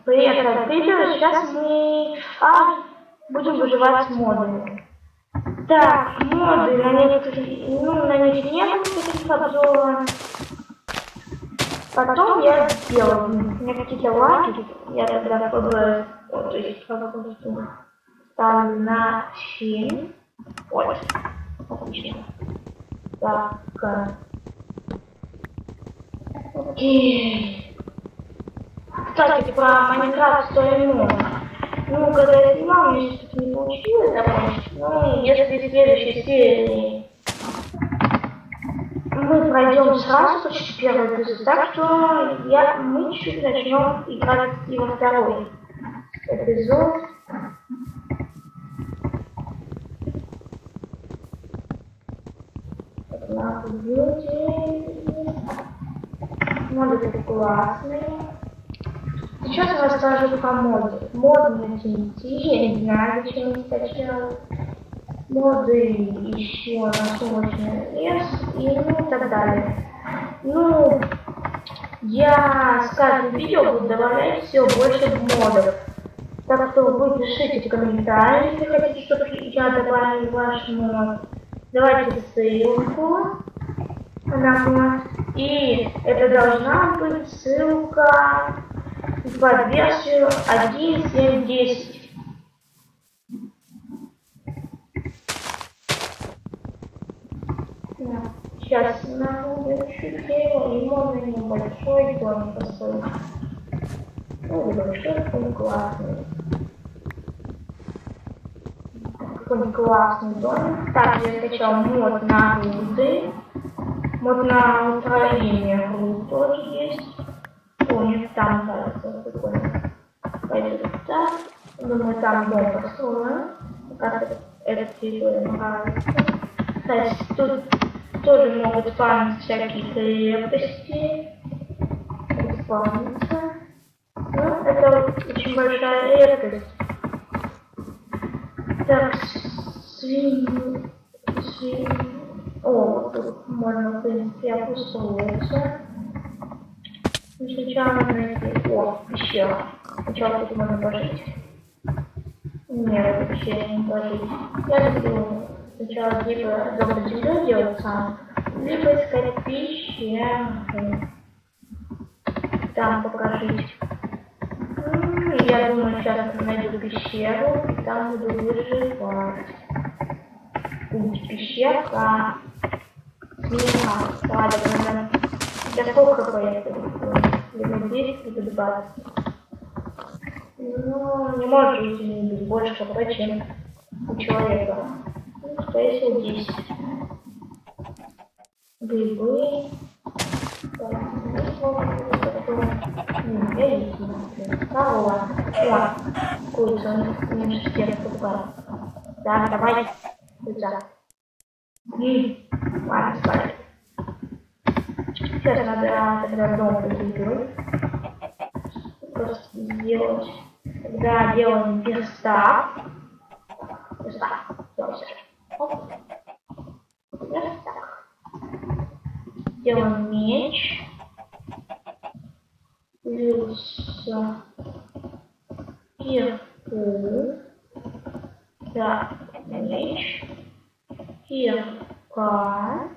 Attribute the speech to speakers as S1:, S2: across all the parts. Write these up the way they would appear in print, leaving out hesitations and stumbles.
S1: Привет, видео. Сейчас мы будем выживать с модами. Так, моды на некоторые, на них нет таких обзоров. Потом я сделал, у меня какие-то лаги, я тогда ФБ, то есть ставлю на 7. Вот, отлично. Так, окей. Кстати, про Майнкрафт стоимость. Ну, когда я снимал, мне что-то не получилось закончить. Ну, если в следующей серии мы пройдем сразу почти первый эпизод, так что мы чуть начнем играть и во второй эпизод. Моды классные. Сейчас я расскажу про моды. Моды на TNT, я не знаю, зачем они скачал. Моды еще на сумочный лес и так далее. Ну, я с каждым видео буду добавлять все больше модов. Так что вы пишите в комментариях, если хотите, чтобы я добавил ваш мод. Давайте ссылку на мод. И это должна быть ссылка под версию 1.7.10. Сейчас находим чуть его, и можно небольшой домик построить. Ну, небольшой, какой классный. Какой классный домик. Так, я скачал мод на руды. Мод на устроение руд тоже есть. О, нет, там кажется, прикольно. Пойдет так. Думаю, там дом построен. Как эта территория нравится. Кстати, тут тоже могут спавниться всякие крепости. Спавниться. Ну, это очень большая редкость. Так, свиньи. О, тут можно, в принципе, обустроиться. Сначала найти. О, пещера. Сначала тут можно пожить. Нет, это пещера не пожить. Я люблю сначала либо дома землю делать сам, либо искать пещеру. Там покажить. Я думаю, сейчас найду пещеру, и там буду выживать. Пещерка. Ладно, я сколько проектов? Либо 10, либо 20. Ну, не может быть больше ХП, чем у человека. Ну, скорее всего, 10. Грибы. Я есть. Корова. О, курица, меньше всех покупала. Да, давай. Курица. Ладно, спать. Сейчас надо тогда дом прикрепить. Просто сделать. Тогда делаем верстак. Верстак. Верстак. Делаем меч. Плюс кирку. Да, меч. Кирка.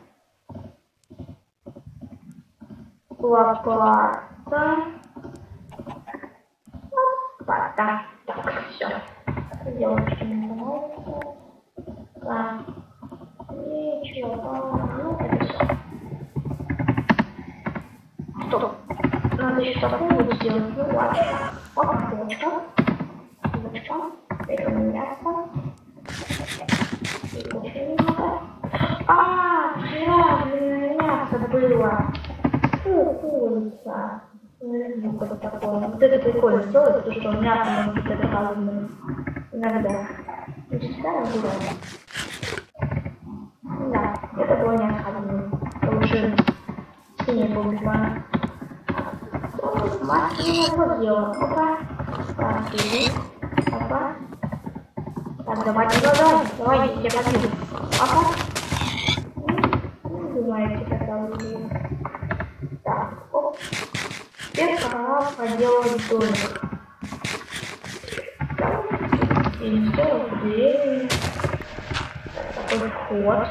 S1: Лопата. Лопата. Так, все. Делаем что-нибудь. Так. Ничего. Ну, это все. Стоп. Надо еще такую вот сделать. Ну ладно. Окошко. Окошко. Это мясо. И больше немного. Блин, мясо было. Курица. Ну, что такое. Вот это прикольно сделать, потому что мясо может быть это холодное. Иногда. Не всегда, но бывает. Да, это было мясо холодное. Лучше синее было. Вот сделал. Опа. Так, опа. Так, давай, я подвижу. Опа. сделали. Так, оп. Теперь пора поделать домик. И сделать дверь. Такой вход.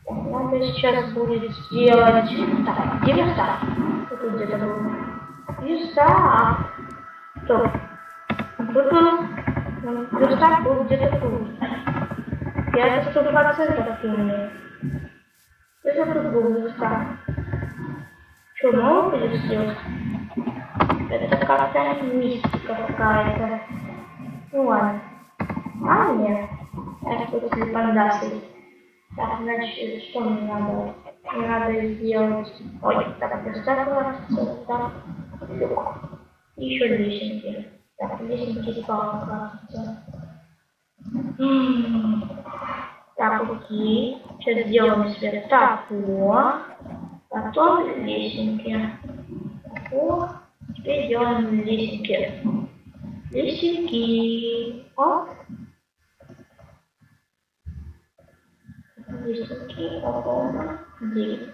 S1: Надо сейчас будет сделать... Так, где верстак? Тут где-то был. Верстак. Стоп. Верстак был где-то тут. Я это 100% помню. Это тут был верстак. Что, новый будет сделать? Это как-то мистика какая-то. Ну ладно. А, нет. Это тут не поддаст. Так, значит, что мне надо? Мне надо сделать... Ой, так, верстак, так, люк. И еще лесенки. Так, лесенки спала краситься. Так, окей. Сейчас сделаем себе такое. Потом лесенки. О, теперь делаем лесенки. Лесенки. Оп. Лесенки. Опа. 9.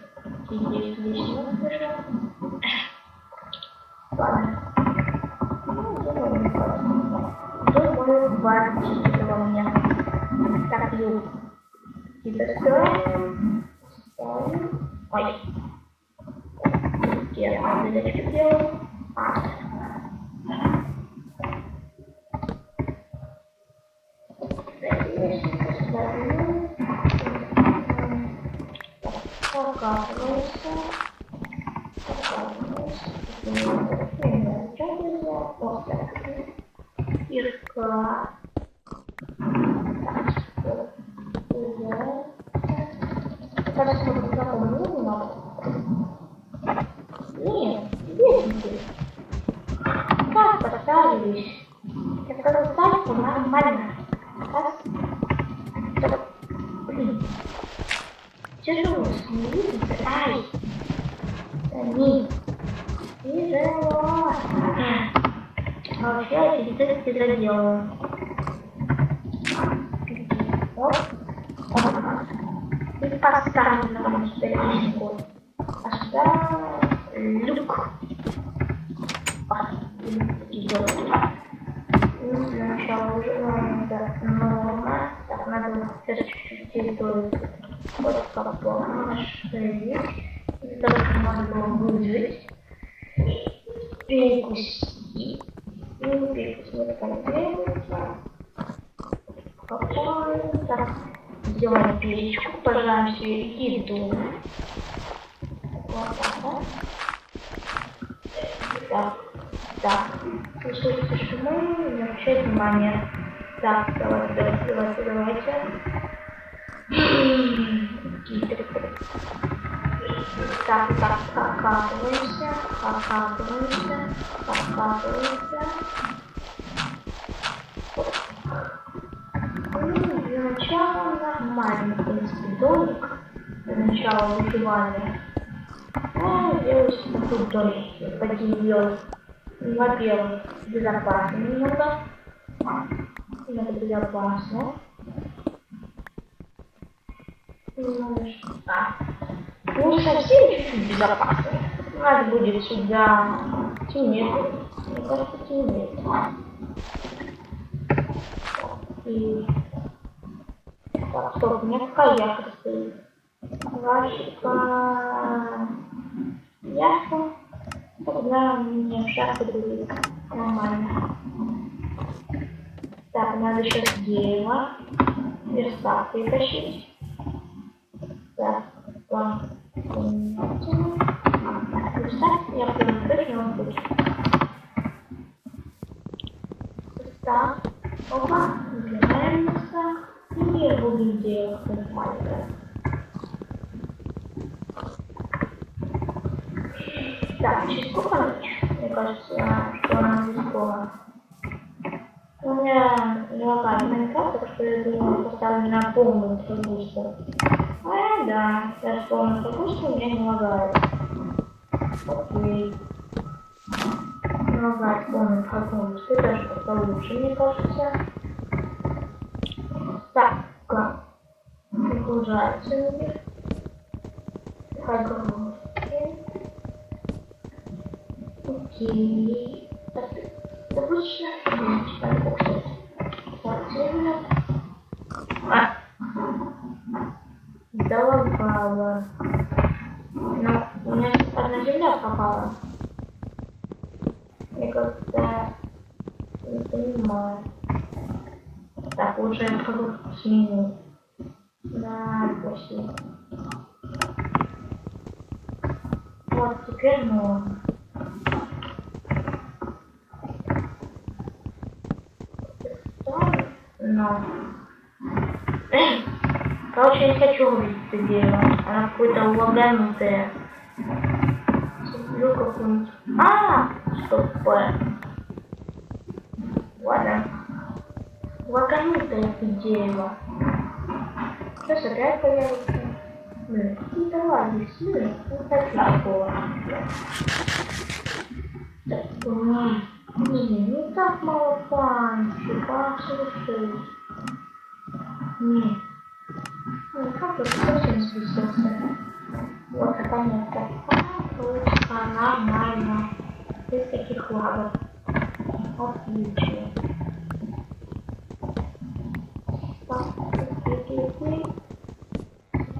S1: 9 лесенок уже. Ладно. Думаю, хватит этого у меня. Так, люк. Теперь ставим. Ой. Я надо дырочку делать. Покатывайся. Ирка. Кажется, вот такого не надо. Нет, видите. Как поставились? Я сказал, ставь нормально. Раз. Блин. Тяжело, не видите? Ай. Не. Тяжело. Вообще, я теперь заделаю. Оп. И поставим на столешнику. Оставим люк. Идет. Сначала уже надо норма. Так, надо сейчас чуть-чуть территорию. Вот как помашить. Так, надо было выжить. Перекусить. Ну, перекусить конкретно. Попробуем. Так. Сделаем печку, пожарим себе еду. Вот так. Так. Слушайте шумы, не обращайте внимания. Так, давайте. Так, покатываемся. Для начала нормально, в принципе, домик. Для начала выживания. Делаю себе такой домик. Такие делать. Во-первых, безопасно немного. Немного безопасно. Ну, совсем чуть-чуть безопасно. Надо будет сюда темнеть. Мне кажется, темнеть. И... Так, стоп, у меня какая яхта стоит? Ваша... яхта? Тогда мне шахта будет нормально. Так, надо сейчас дерево. Верстак притащить. Так, план. Верстак, я притащу, он будет. Верстак. Опа, убираем верстак. И будем делать нормально. Так, через сколько ночь? Мне кажется, что она не скоро. У меня не лагает Майнкрафт, так что я думаю, поставлю на полную прогрузку. Да, даже полную прогрузку у меня не лагает. Окей. Не лагает полную прогрузку, даже получше, мне кажется. Так, загружается мир. Огромный. Окей. Обычно долбала. Но у меня одна земля попала. Я как-то не понимаю. Так, лучше я схожу сменю. Да, спасибо. Вот, теперь можно. Но. Короче, я не хочу убить это дерево. Она какое-то лаганутая. Люблю какую-нибудь. Стоп. Ладно. Лаганутое это дерево. Сейчас опять появится. Блин, какие-то лаги сильные. Не хочу такого. Не так мало панчи. Как совершить? Нет. Ну, как это совсем спустился? Вот, понятно. Нормально. Без таких лагов. Отлично.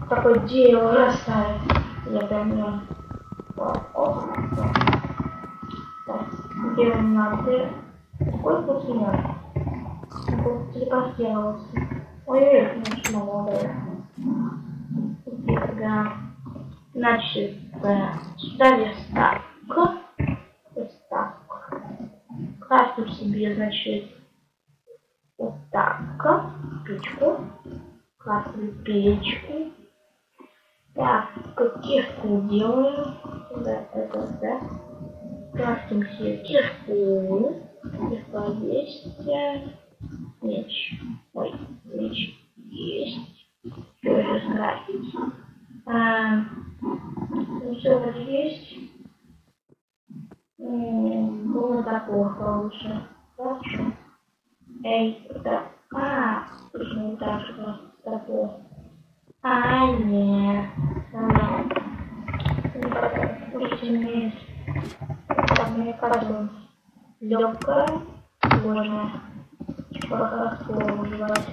S1: Такое дерево растает. Я прям так, где он надо? Какой путь нет? Он телепортировался. Ой, конечно, молодая. Да. Значит, сюда верстак. Крафтим себе, значит, вот так. Печку. Крафтим печку. Так, кирку делаем. Да, да. Крафтим себе кирку. Кирка есть. Меч. Ой, меч есть. Что же скрафтить? Все вот есть. Было такого лучше. Хорошо. Эй, это... точно не так же такого. Нет. Очень мне кажется, легкая, сложная. Хорошо убивать.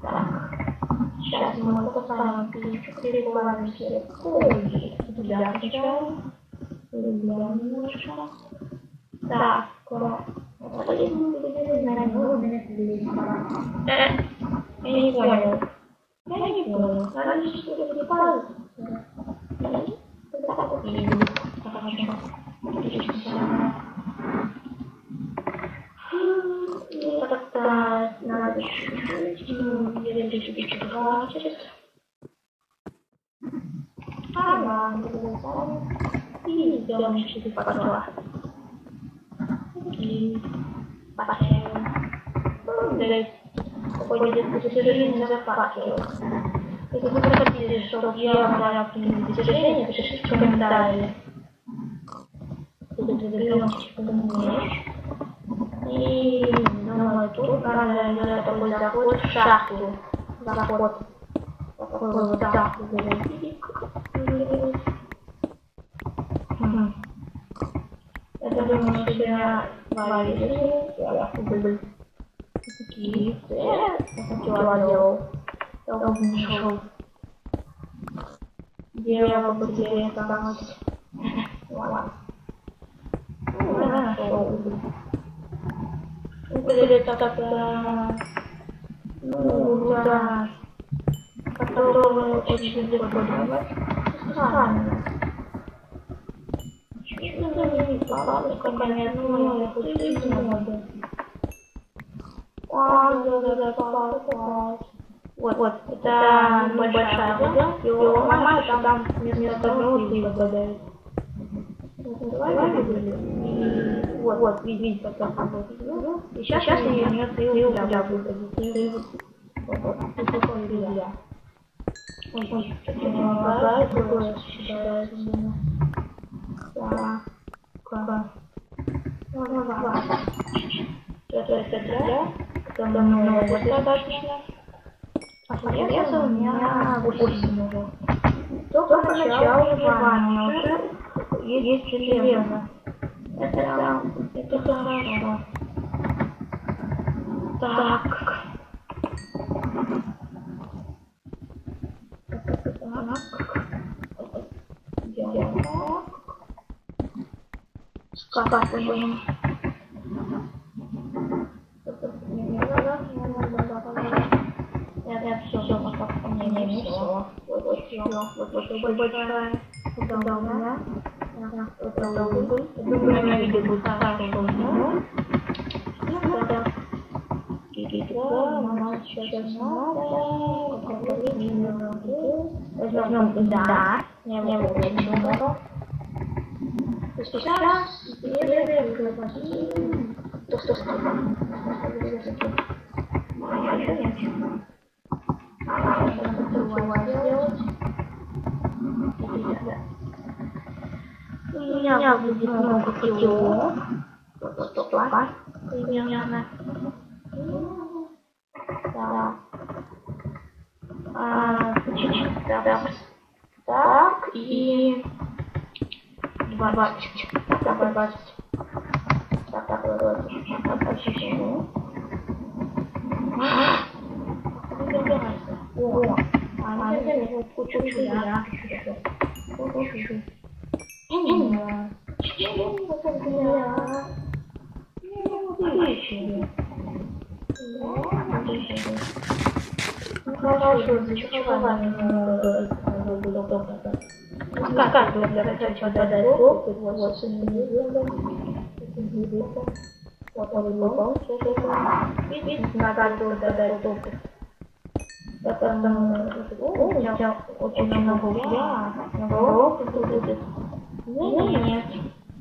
S1: Так. Сейчас мы поставим перебываем все коги. Туда сначала. Немножко. Так. Я не понял. Надо что-то не палится. Как-то надо чуть-чуть хватит. Ладно, и идем чуть-чуть потом. И поставим. Какой-нибудь достижение запакивал. Если вы хотите, чтобы я вам принял достижение, пишите в комментарии. Тут заберем умеешь. И думаю, тут надо делать такой заход в шахту. Заход. Такой вот шахту залезть. Это думаю, что я варили. Я буду такие. Я делал. Я нашел. Дерево быстрее становится. Ладно. Я нашел. Это такая, да, которую очень легко добавить. Странно. Почему не попалась какая-то новая пустынная? Да, попалась. Вот, это большая вода, его ломаешь, а там вместо одного ты попадает. Вот, видите, как там будет. И сейчас я ее я буду. Вот, такое илья. Ой, что-то не лагает, такое считается. Так. Это для. Это много достаточно. Железо у меня 8 уже. Только начало выживания уже есть железо. Это хорошо. Так. Скапываем. Я все, не все. Вот большая. Удобно. Думаю, на видео будет хорошо. Сейчас надо. Возьмем, да. Не выключим. Сейчас сделаем то, что сказал. У меня будет много котелов. Примерно. Да. Так, и 20. Так, очищу. О, а я кучу я. Хорошо, зачарование как для качача дать вот очень много угля, нет,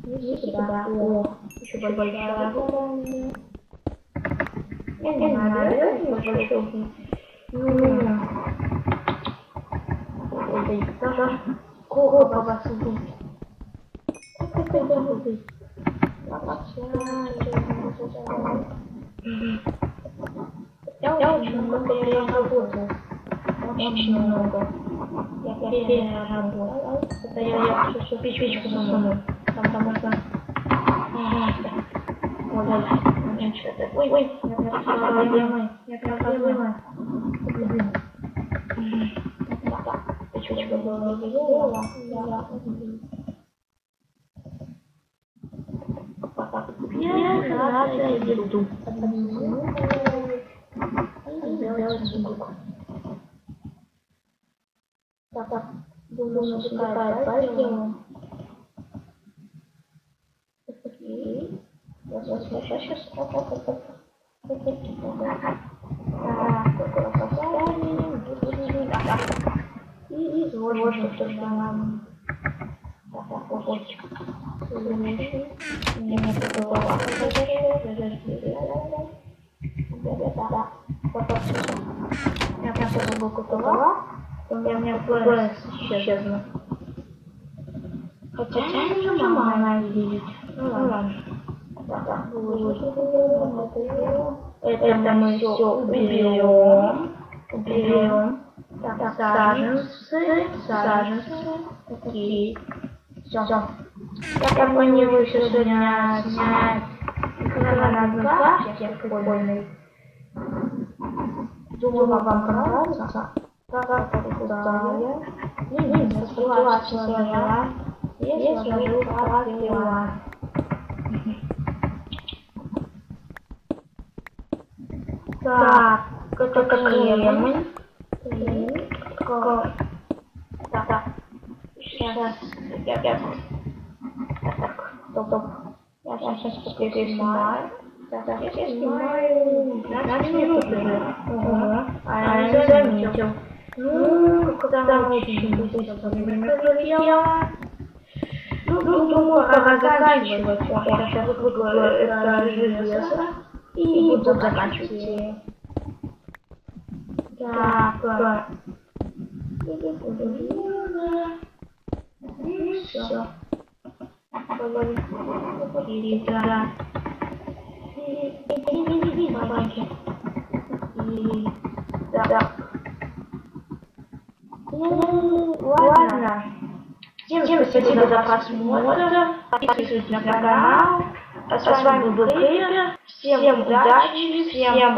S1: не всегда. О, еще большая. Не надо, большой. Кого посадить? Как это будет? Я очень много переработал. Очень много. Я переработал. Это я всю печку засуну. Потому что... Ой, у меня проблемы. Печка была сделала. Мне надо еду. Сделать сундук. Так, думаю, такая пойдем. Сейчас и изложим, что нам не готова. Я просто забыл готова. У меня ФС исчезла. Хотя я не могла видеть. Ну ладно. Это мы все уберем. Так, саженцы. Такие. Все. Я планирую сегодня снять экранизацию прикольный. Думаю, вам понравится. Как крутая. Не сложила. Я сложу как дела. Так, это кремень. Так. Сейчас. Так. Стоп. Я сейчас снимаю. Так, я снимаю 15 минут уже. А я не заметил. Когда очень быстро время пролетело. Думаю, пора заканчивать. Сейчас выключу это железо. И буду заканчивать. Так. Все. Да. Ну, ладно. Всем спасибо за просмотр. Подписывайтесь на канал. А с вами был Крипер. Всем удачи, всем